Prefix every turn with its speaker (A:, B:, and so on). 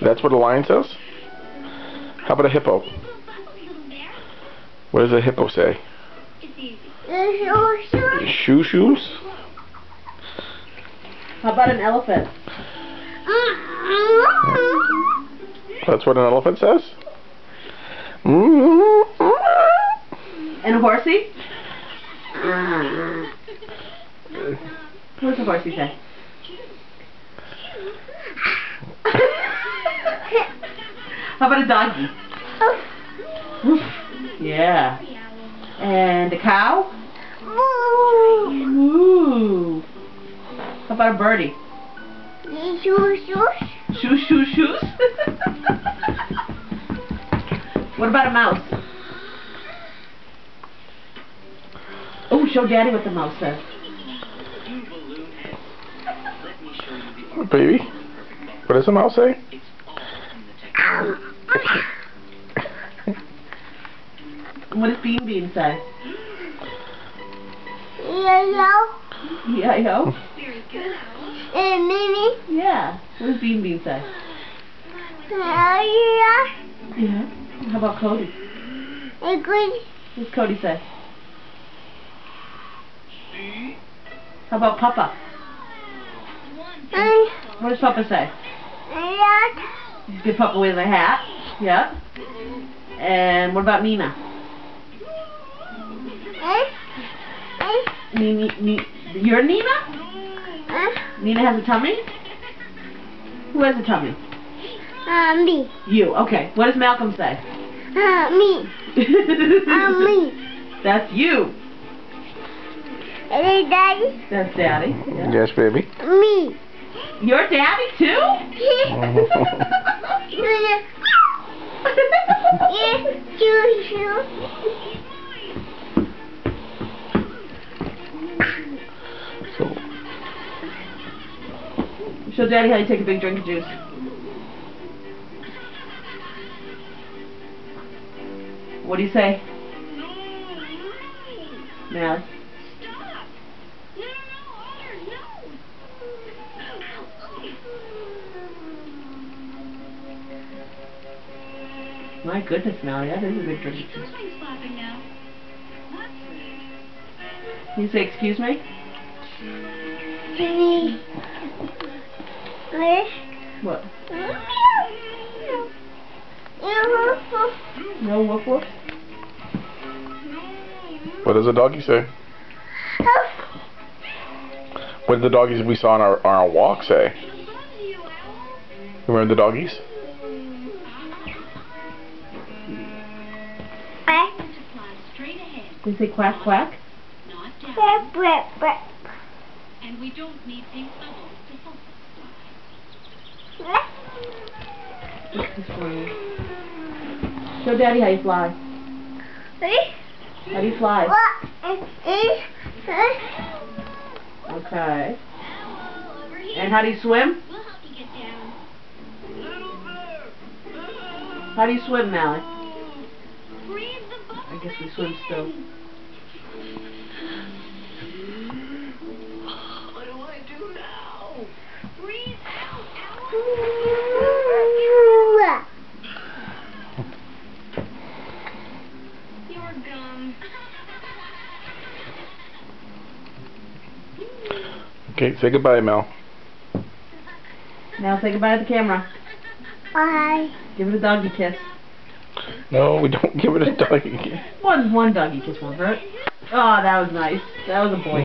A: That's what a lion says? How about a hippo? What does a hippo say? Shoo shoes?
B: How about an elephant?
A: That's what an elephant says?
B: And a horsey? What's a horsey say? How about a doggy? Yeah. And a cow? Ooh. How about a birdie? Shoes. Shoes? What about a mouse? Oh, show Daddy what the mouse says.
A: Baby, what does a mouse say?
B: What does Bean Bean say?
C: Yo-yo.
B: Very good.
C: And Mimi.
B: Yeah. What does Bean Bean say?
C: Yeah.
B: Yeah. How about Cody?
C: And good.
B: What does Cody say? How about Papa? What does Papa say? Give Papa wears a hat. Yeah. And what about Nina? You're Nina? Nina has a tummy? Who has a tummy?
C: Me.
B: You. Okay. What does Malcolm say?
C: Me. Me.
B: That's you.
C: Hey, Daddy.
B: That's Daddy. Yeah.
A: Yes, baby.
C: Me.
B: Your Daddy too?
A: So,
B: Show Daddy how you take a big drink of juice. What do you say? Now. My goodness, Mallie, that is a big drink of juice. Can you say excuse me? What? No woof woof?
A: what does a doggy say? What did the doggies we saw on our walk say? Remember the doggies?
B: They say quack quack?
D: And we don't need pink bubbles to help us fly.
B: Show Daddy how you fly. How do you fly? Okay. And how do you swim?
D: We'll help you get down.
B: How do you swim, Mallie?
D: Breathe the bubbles.
B: I guess we swim still.
D: What do I do now? Breathe out, Your gum.
A: Okay, say goodbye, Mel.
B: Now say goodbye to the camera.
C: Bye.
B: Give it a doggy kiss.
A: No, we don't give it a doggy kiss.
B: One doggy kiss won't hurt. Oh, that was nice. That was a boy.